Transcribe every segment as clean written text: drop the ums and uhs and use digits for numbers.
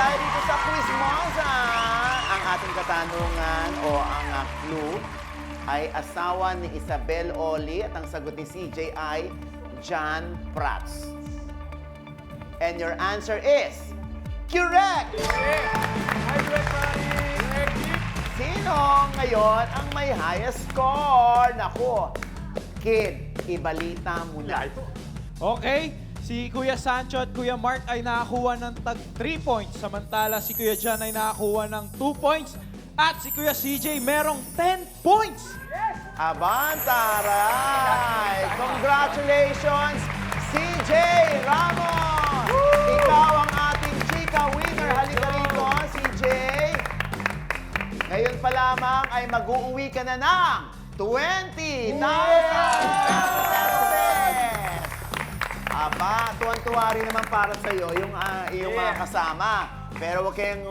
Dahil dito sa Quiz Monza, ang ating katanungan o ang clue ay asawa ni Isabel Oli at ang sagot ni CJ ay John Prats. And your answer is correct! Sino ngayon ang may highest score? Naku, Kid, ibalita mo na. Okay, si Kuya Sancho at Kuya Mark ay nakakuha ng tag 3 points. Samantala, si Kuya John ay nakakuha ng 2 points. At si Kuya CJ merong 10 points. Abantaray! Congratulations, CJ Ramos! Ikaw ang ating chika winner. Halika rito, CJ. Ngayon pa lamang ay mag-uuwi ka na ng 20,000 pesos! Aba, tuwan-tuwa rin naman para sa'yo yung iyong mga kasama. Pero huwag kayong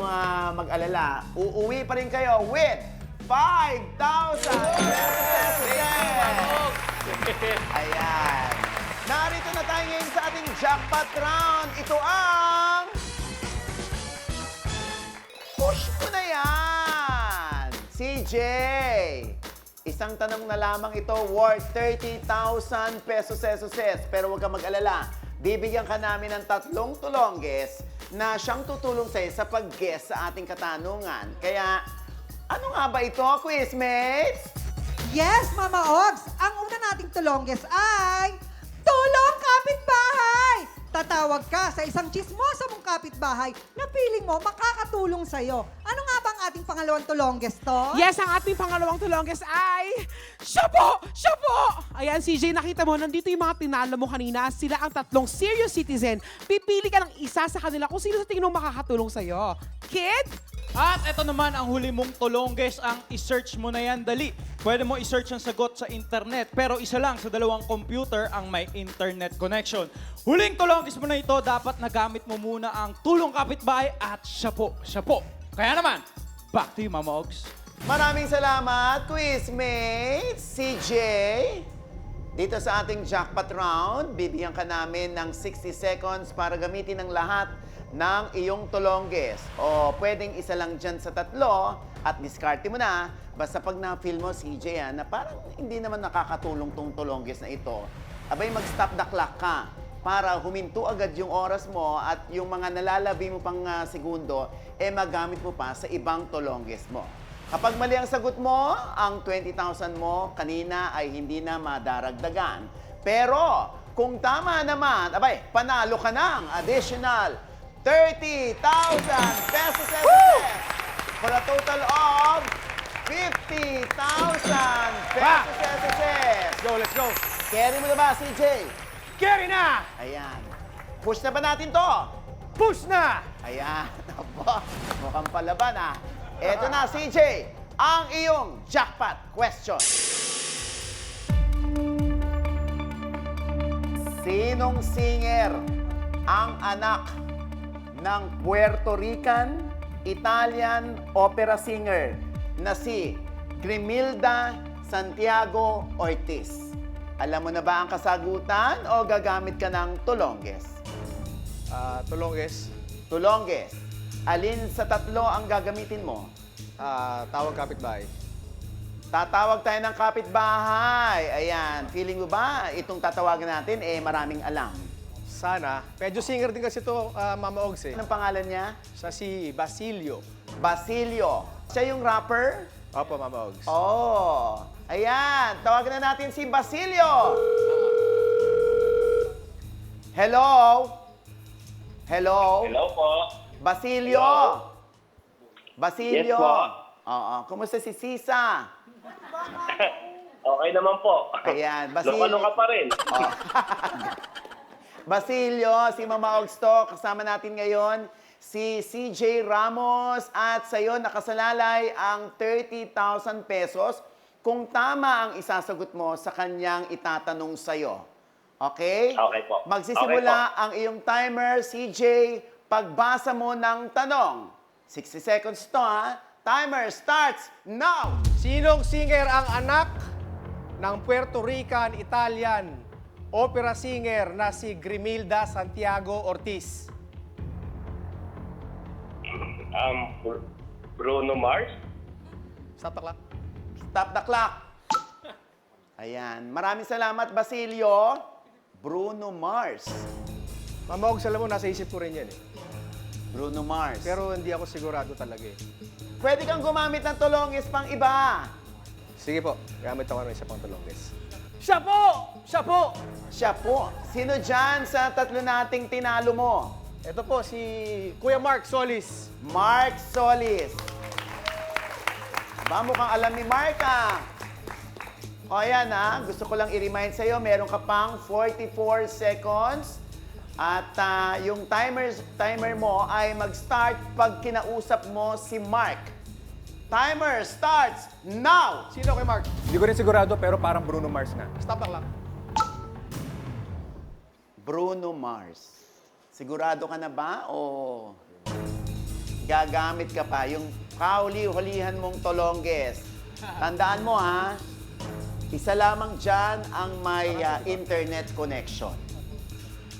mag-alala. Uuwi pa rin kayo with 5,000 pesos! Ayan. Narito na tayo ngayon sa ating jackpot round. Ito ang... Push ko na yan! CJ! Isang tanong na lamang ito worth 30,000 pesos. Pero huwag kang mag-alala. Bibigyan ka namin ng 3 tulongges na siyang tutulong sa'yo sa pag-guess sa ating katanungan. Kaya, ano nga ba ito, quizmates? Yes, Mama Ogs! Ang una nating tulongges ay Tulong Kapitbahay! Tatawag ka sa isang chismosa mong kapitbahay na piling mo makakatulong sa'yo. Ano nga bang ating pangalawang tulongges to? Yes, ang ating pangalawang tulongges ay... Siya po! Siya po! Ayan, CJ, nakita mo, nandito yung mga tinalo mo kanina. Sila ang 3 serious citizen. Pipili ka ng isa sa kanila kung sino sa tingin mo makakatulong sa'yo. Kid? At ito naman ang huli mong tulongges, ang i-search mo na yan, dali. Pwede mo i-search ang sagot sa internet, pero isa lang sa 2 computer ang may internet connection. Huling tulongges mo na ito, dapat nagamit mo muna ang tulong kapitbahay at siya po. Kaya naman, back to you, Mama Ogs. Maraming salamat, quizmates! CJ, dito sa ating jackpot round, bibigyan ka namin ng 60 seconds para gamitin ang lahat ng iyong tulongges. O pwedeng isa lang dyan sa 3 at diskarte mo na. Basta pag na-feel mo, CJ, na parang hindi naman nakakatulong tong tulongges na ito, abay mag-stop the clock ka para huminto agad yung oras mo at yung mga nalalabi mo pang segundo, magamit mo pa sa ibang tulongges mo. Kapag mali ang sagot mo, ang 20,000 mo kanina ay hindi na madaragdagan. Pero kung tama naman, abay, panalo ka ng additional 30,000 pesos for a total of 50,000 pesos. Let's go. Carry mo na ba, CJ? Carry na! Ayan. Push na ba natin to? Push na! Ayan. Aba, mukhang palaban Eto na, CJ, ang iyong jackpot question. Sinong singer ang anak ng Puerto Rican, Italian opera singer na si Grimilda Santiago Ortiz? Alam mo na ba ang kasagutan o gagamit ka ng tulongges? Tulongges, Tulongges. Alin sa 3 ang gagamitin mo? tawag kapitbahay. Tatawag tayo ng kapitbahay. Ayan. Feeling mo ba itong tatawagan natin maraming alam? Sana. Medyo singer din kasi to, Mama Ogs Anong pangalan niya? Siya si Basilio. Basilio. Siya yung rapper? Opo, Mama Ogs. Oh. Ayan. Tawagan na natin si Basilio. Hello? Hello? Hello po. Basilio. Hello? Basilio. Yes po. Oo. Kumusta si Sisa? Okay naman po. Ayan. Basilio. Loko ka pa rin. Oh. Basilio, si Mama Ogs to, kasama natin ngayon, si CJ Ramos at sa'yo nakasalalay ang 30,000 pesos kung tama ang isasagot mo sa kanyang itatanong sa'yo. Okay? Okay po. Magsisimula Okay po. ang iyong timer, CJ, pagbasa mo ng tanong. 60 seconds to Timer starts now! Sinong singer ang anak ng Puerto Rican, Italian opera singer na si Grimilda Santiago Ortiz? Bruno Mars? Stop the clock. Stop the clock. Ayan. Maraming salamat, Basilio. Bruno Mars. Mama Ogs, alam mo, nasa isip ko rin yan eh. Bruno Mars. Pero hindi ako sigurado talaga eh. Pwede kang gumamit ng tulongis pang iba. Sige po, gamit ako ng isa pang tulongges. Siya po! Siya po! Siya po. Sino dyan sa tatlo nating tinalo mo? Ito po, si Kuya Mark Solis. Mark Solis. Ba, mukhang alam ni Mark ah. O yan ah, gusto ko lang i-remind sa'yo, meron ka pang 44 seconds. At yung timer mo ay mag-start pag kinausap mo si Mark. Timer starts now! Sino kay Mark? Hindi ko rin sigurado pero parang Bruno Mars nga. Stop the clock. Bruno Mars. Sigurado ka na ba o gagamit ka pa? Yung kahuli-hulihan mong tolongges. Tandaan mo ha, isa lamang dyan ang may internet connection.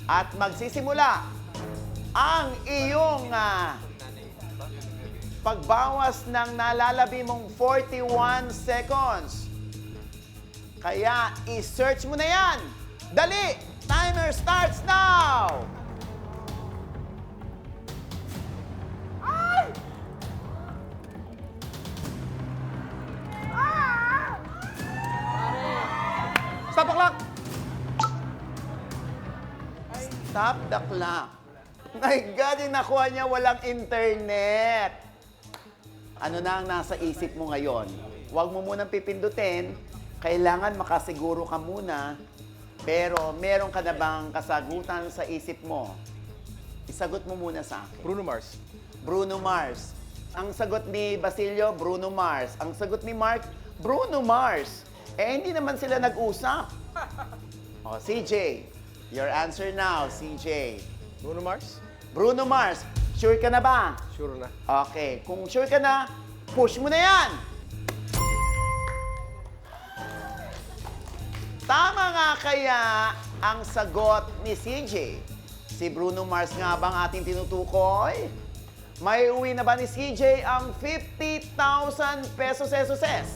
At magsisimula ang iyong pagbawas ng nalalabi mong 41 seconds. Kaya i-search mo na yan. Dali! Timer starts now! Stop the clock! Stop the clock. My God, yung nakuha niya walang internet. Ano na ang nasa isip mo ngayon? Huwag mo munang pipindutin. Kailangan makasiguro ka muna. Pero meron ka na bang kasagutan sa isip mo? Isagot mo muna sa akin. Bruno Mars. Bruno Mars. Ang sagot ni Basilio, Bruno Mars. Ang sagot ni Mark, Bruno Mars. Eh, hindi naman sila nag-usap. O, CJ. Your answer now, CJ. Bruno Mars? Bruno Mars. Sure ka na ba? Sure na. Okay. Kung sure ka na, push mo na yan! Tama nga kaya ang sagot ni CJ. Si Bruno Mars nga bang ating tinutukoy? May uwi na ba ni CJ ang 50,000 pesos?